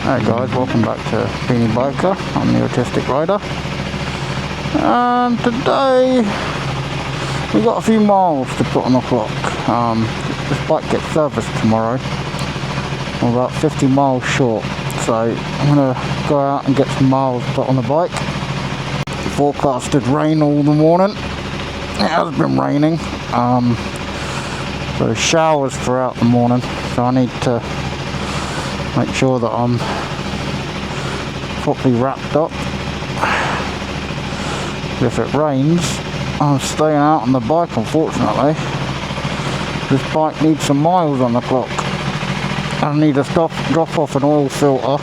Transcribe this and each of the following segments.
Hi guys, welcome back to Beanie Biker. I'm the Autistic Rider, and today we've got a few miles to put on the clock. This bike gets serviced tomorrow. I'm about 50 miles short, so I'm going to go out and get some miles put on the bike. Forecasted rain all the morning. It has been raining, so showers throughout the morning, so I need to make sure that I'm properly wrapped up. If it rains, I'm staying out on the bike, unfortunately. This bike needs some miles on the clock. I need to drop off an oil filter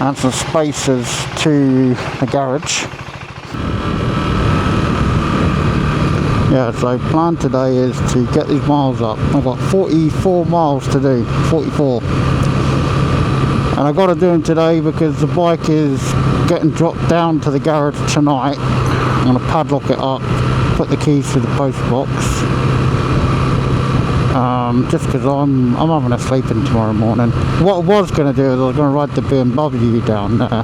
and some spacers to the garage. Yeah, so plan today is to get these miles up. I've got 44 miles to do, 44. And I got to do them today because the bike is getting dropped down to the garage tonight. I'm going to padlock it up, put the keys through the post box. Just because I'm having a sleep in tomorrow morning. What I was going to do is I was going to ride the BMW down there.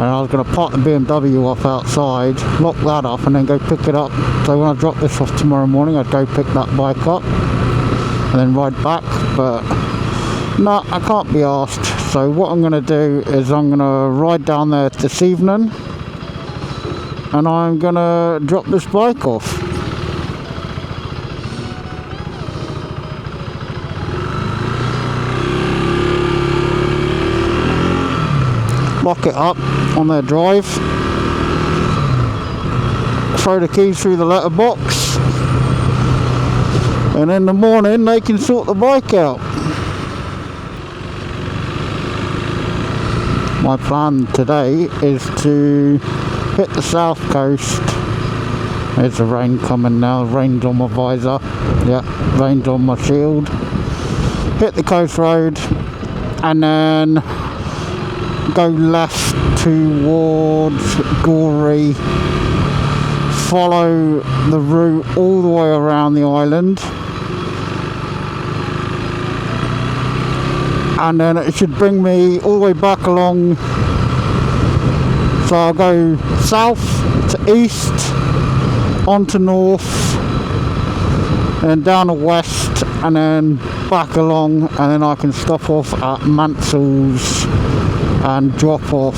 And I was going to park the BMW off outside, lock that up and then go pick it up. So when I drop this off tomorrow morning, I'd go pick that bike up and then ride back. But no, I can't be asked. So what I'm going to do is I'm going to ride down there this evening and I'm going to drop this bike off. Lock it up on their drive, throw the keys through the letterbox, and in the morning they can sort the bike out. My plan today is to hit the south coast. There's the rain coming now, rain's on my visor, yeah, rain's on my shield. Hit the coast road and then go left towards Gorey, follow the route all the way around the island, and then it should bring me all the way back along. So I'll go south to east, on to north, and down to west, and then back along, and then I can stop off at Mansell's and drop off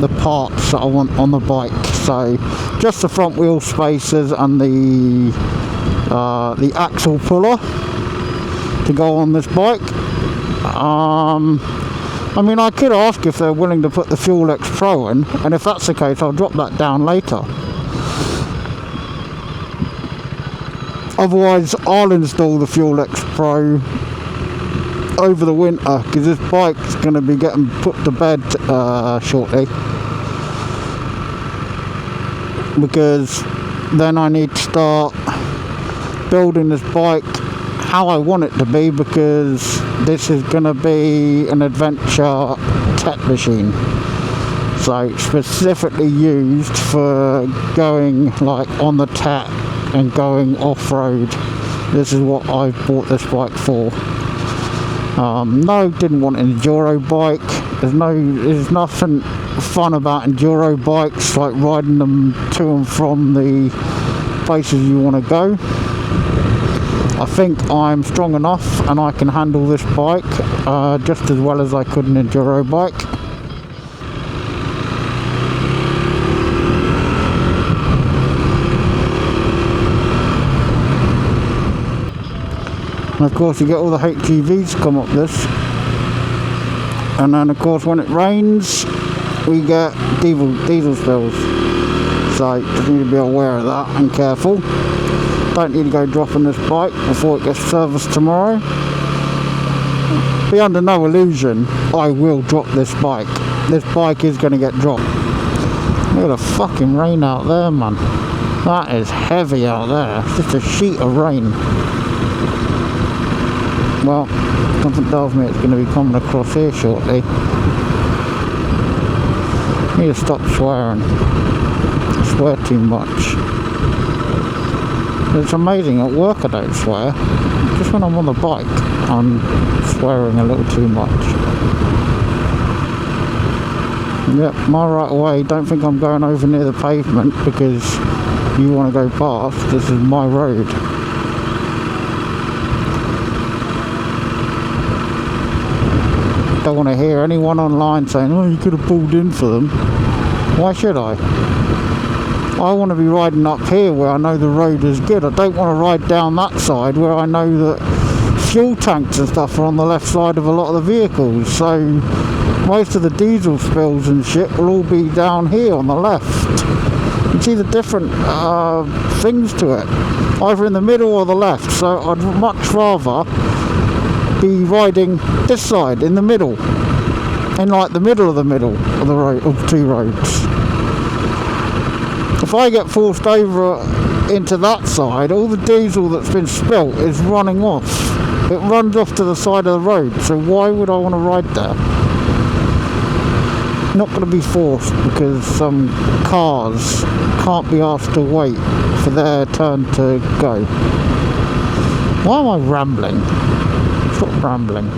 the parts that I want on the bike. So just the front wheel spacers and the axle puller to go on this bike. I mean, I could ask if they're willing to put the Fuel X Pro in, and if that's the case I'll drop that down later. Otherwise I'll install the Fuel X Pro over the winter, because this bike's going to be getting put to bed shortly, because then I need to start building this bike how I want it to be, because this is going to be an adventure tech machine, so specifically used for going like on the tech and going off-road. This is what I bought this bike for. No, didn't want an enduro bike. There's nothing fun about enduro bikes, like riding them to and from the places you want to go. I think I'm strong enough and I can handle this bike just as well as I could an enduro bike. And of course you get all the HGVs come up this, and then of course when it rains we get diesel spills, so just need to be aware of that and careful. Don't need to go dropping this bike before it gets serviced tomorrow. Be under no illusion I will drop this bike. This bike is going to get dropped. Look at the fucking rain out there, man. That is heavy out there. It's just a sheet of rain. Well, something tells me it's going to be coming across here shortly. I need to stop swearing. I swear too much. It's amazing, at work I don't swear. Just when I'm on the bike. I'm swearing a little too much. Yep, my right of way. Don't think I'm going over near the pavement because you want to go past. This is my road. Don't want to hear anyone online saying, oh, you could have pulled in for them. Why should I? I want to be riding up here where I know the road is good. I don't want to ride down that side where I know that fuel tanks and stuff are on the left side of a lot of the vehicles. So most of the diesel spills and shit will all be down here on the left. You see the different things to it, either in the middle or the left. So I'd much rather be riding this side in the middle, in like the middle of the road, of two roads. If I get forced over into that side, all the diesel that's been spilt is running off. It runs off to the side of the road, so why would I want to ride there? Not going to be forced because some cars can't be asked to wait for their turn to go. Why am I rambling? Stop rambling.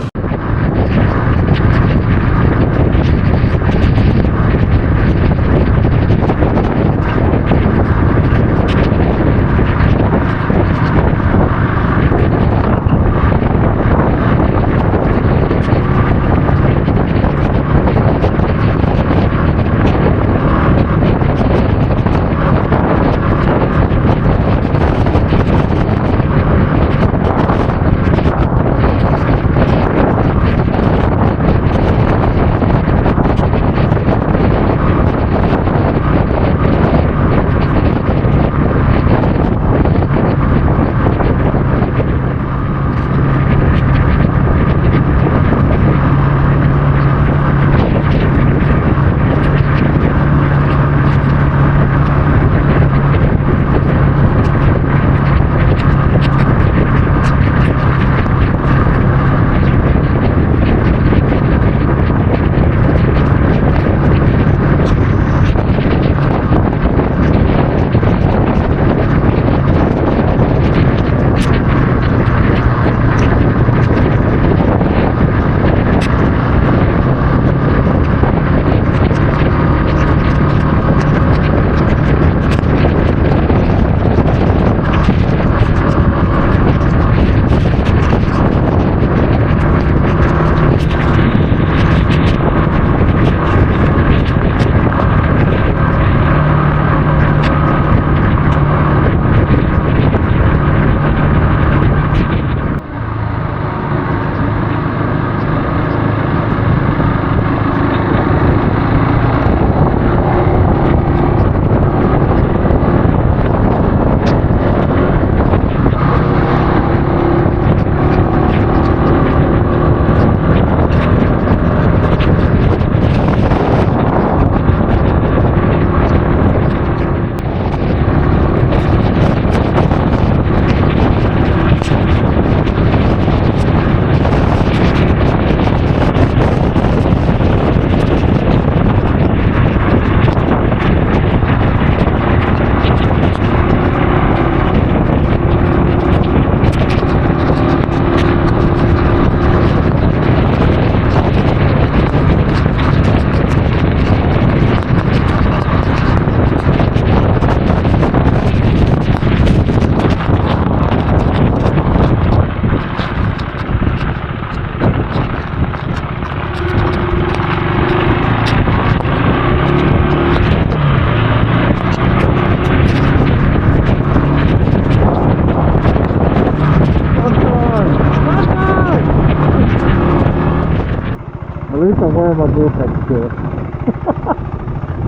At least I'm wearing my Vortex gear.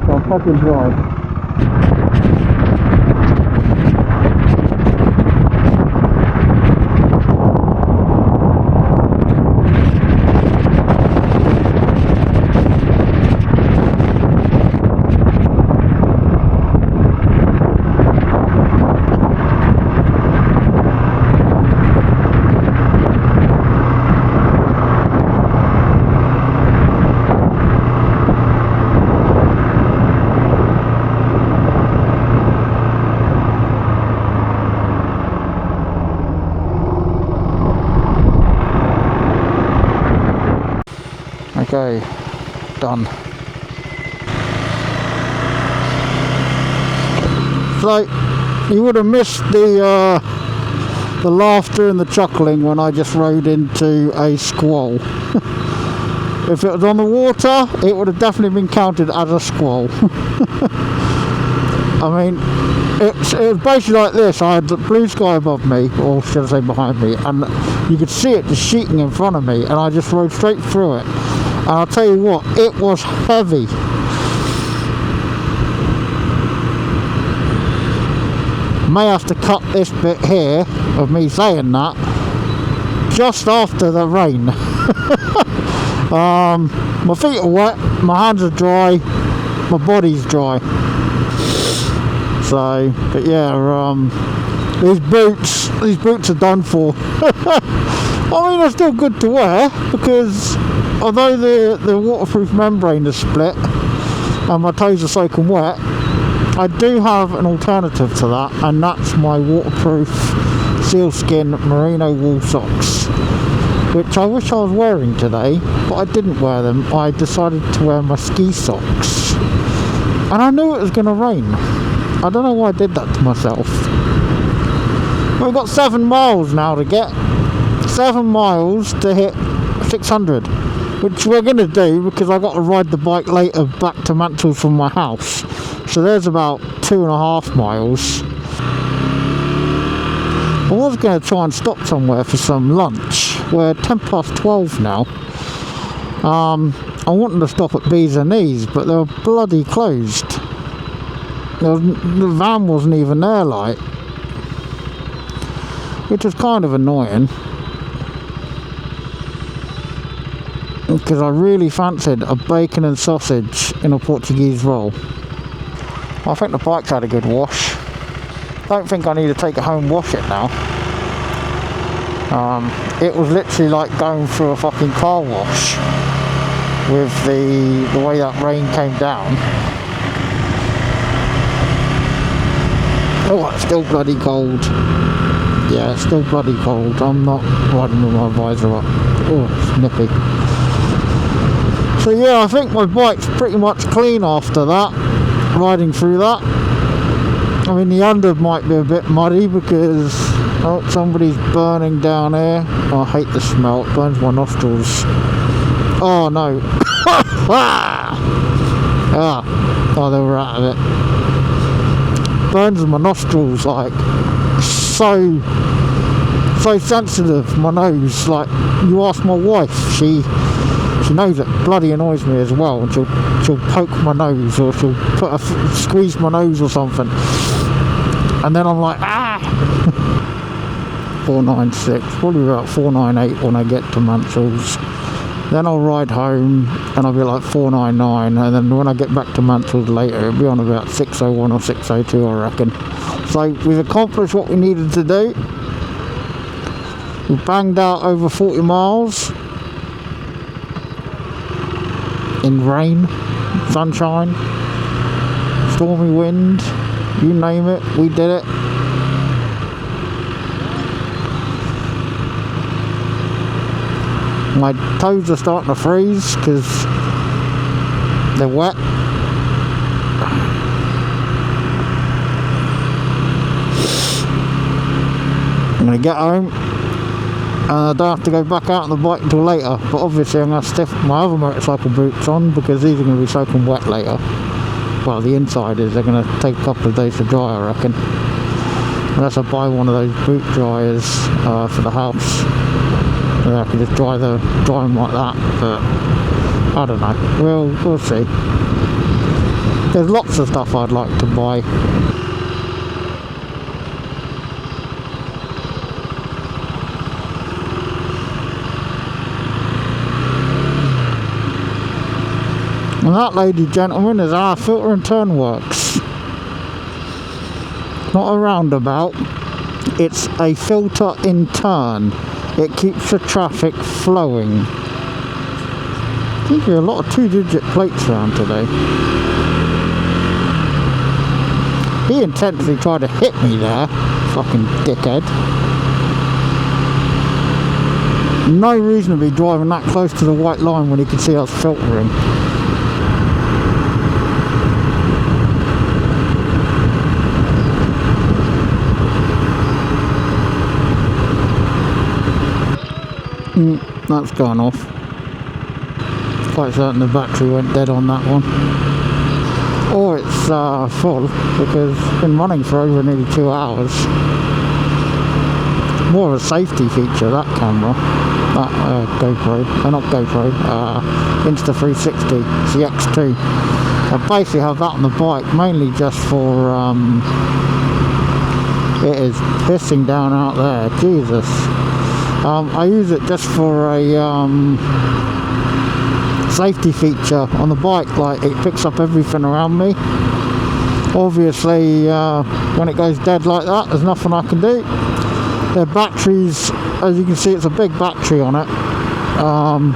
So I'm fucking dry. go. Done. So you would have missed the laughter and the chuckling when I just rode into a squall. If it was on the water, it would have definitely been counted as a squall. I mean, it was basically like this. I had the blue sky above me, or should I say behind me, and you could see it just sheeting in front of me, and I just rode straight through it. And I'll tell you what, it was heavy. May have to cut this bit here of me saying that just after the rain. My feet are wet, my hands are dry, my body's dry. So, but yeah, these boots are done for. I mean, they're still good to wear because although the waterproof membrane is split and my toes are soaking wet, I do have an alternative to that, and that's my waterproof sealskin merino wool socks, which I wish I was wearing today, but I didn't wear them. I decided to wear my ski socks, and I knew it was going to rain. I don't know why I did that to myself. We've got 7 miles now to get. 7 miles to hit 600, which we're going to do because I've got to ride the bike later back to Mansfield from my house. So there's about 2.5 miles. I was going to try and stop somewhere for some lunch. We're 12:10 now. I wanted to stop at B's and E's, but they were bloody closed. The van wasn't even there, like, which was kind of annoying because I really fancied a bacon and sausage in a Portuguese roll. I think the bike's had a good wash. Don't think I need to take it home and wash it now. It was literally like going through a fucking car wash with the way that rain came down. Oh, it's still bloody cold. Yeah, it's still bloody cold. I'm not riding with my visor up. Oh, it's nippy. So yeah, I think my bike's pretty much clean after that, riding through that. I mean, the under might be a bit muddy because somebody's burning down here. Oh, I hate the smell, it burns my nostrils. Oh no. Oh, they were out of it. Burns my nostrils, like, so sensitive, my nose. Like, you ask my wife, she knows it bloody annoys me as well, and she'll poke my nose, or she'll squeeze my nose or something, and then I'm like, 496, probably about 498 when I get to Mansfield's. Then I'll ride home and I'll be like 499, and then when I get back to Mansfield later, it'll be on about 601 or 602, I reckon. So we've accomplished what we needed to do. We banged out over 40 miles in rain, sunshine, stormy wind, you name it, we did it. My toes are starting to freeze because they're wet. I'm going to get home and I don't have to go back out on the bike until later, but obviously I'm going to stiff my other motorcycle boots on because these are going to be soaking wet later. Well, the inside is, they're going to take a couple of days to dry, I reckon, unless I buy one of those boot dryers for the house. I can just dry them like that, but I don't know, we'll see. There's lots of stuff I'd like to buy. And that, ladies and gentlemen, is how filter and turn works. Not a roundabout, it's a filter in turn. It keeps the traffic flowing. Seems to be a lot of 2-digit plates around today. He intentionally tried to hit me there, fucking dickhead. No reason to be driving that close to the white line when you can see us filtering. That's gone off. Quite certain the battery went dead on that one. Or it's full, because it's been running for over nearly 2 hours. More of a safety feature, that camera. That GoPro, not GoPro, Insta360, it's the X2. I basically have that on the bike, mainly just for, it is pissing down out there, Jesus. I use it just for a safety feature on the bike, like it picks up everything around me. Obviously, when it goes dead like that, there's nothing I can do. The batteries, as you can see, it's a big battery on it, and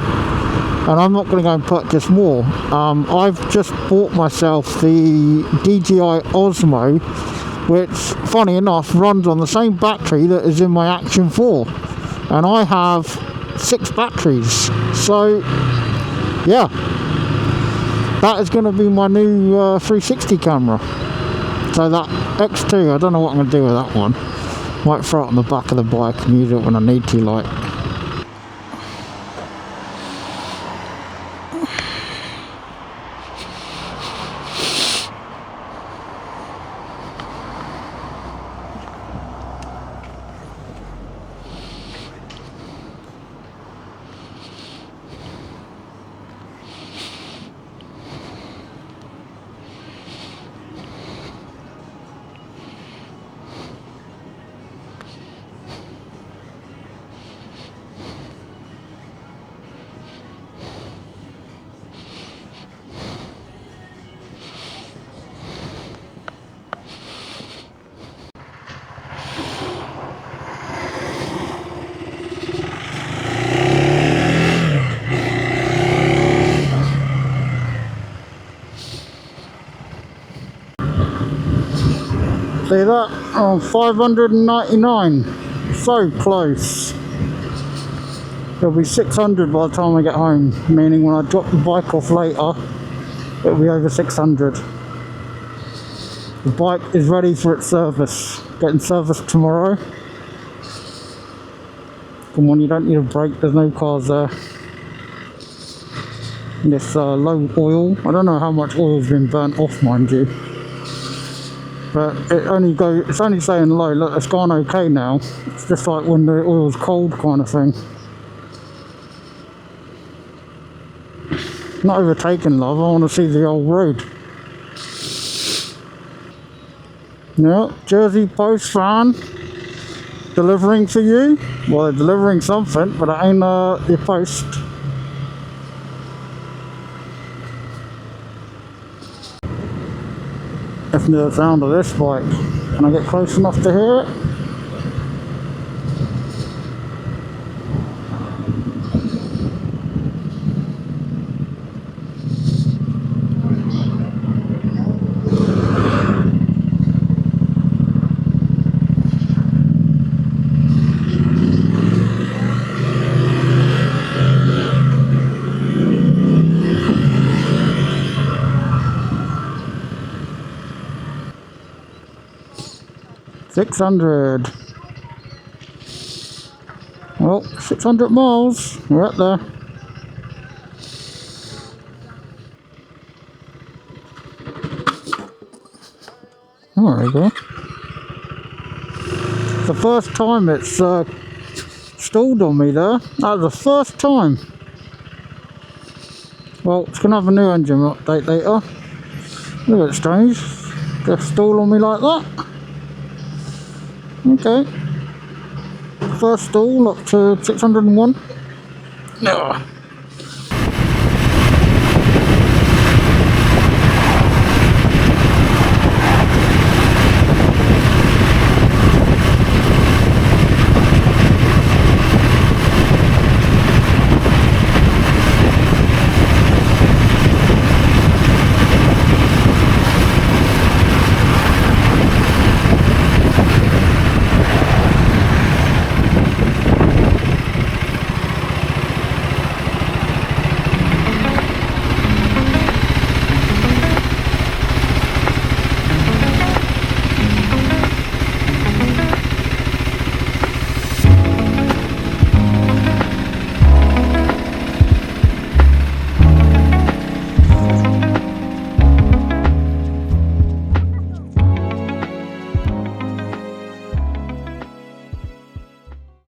I'm not going to go and purchase more. I've just bought myself the DJI Osmo, which, funny enough, runs on the same battery that is in my Action 4. And I have 6 batteries, so yeah, that is going to be my new 360 camera. So that X2, I don't know what I'm going to do with that one. Might throw it on the back of the bike and use it when I need to, like. See that? Oh, 599. So close. It'll be 600 by the time I get home, meaning when I drop the bike off later, it'll be over 600. The bike is ready for its service. Getting serviced tomorrow. Come on, you don't need a brake, there's no cars there. And it's low oil. I don't know how much oil's been burnt off, mind you. But it's only saying low. Look, it's gone okay now. It's just like when the oil's cold kind of thing. Not overtaking, love. I want to see the old road. Yeah, Jersey Post van delivering for you. Well, they're delivering something, but it ain't your post. Listen to the sound of this bike. Can I get close enough to hear it? $600. Well, 600 miles. We're up there. Oh, there we go. The first time it's stalled on me there. That was the first time. Well, it's going to have a new engine update later. A little bit strange. Just stall on me like that. Okay. First stall up to 601. Ugh.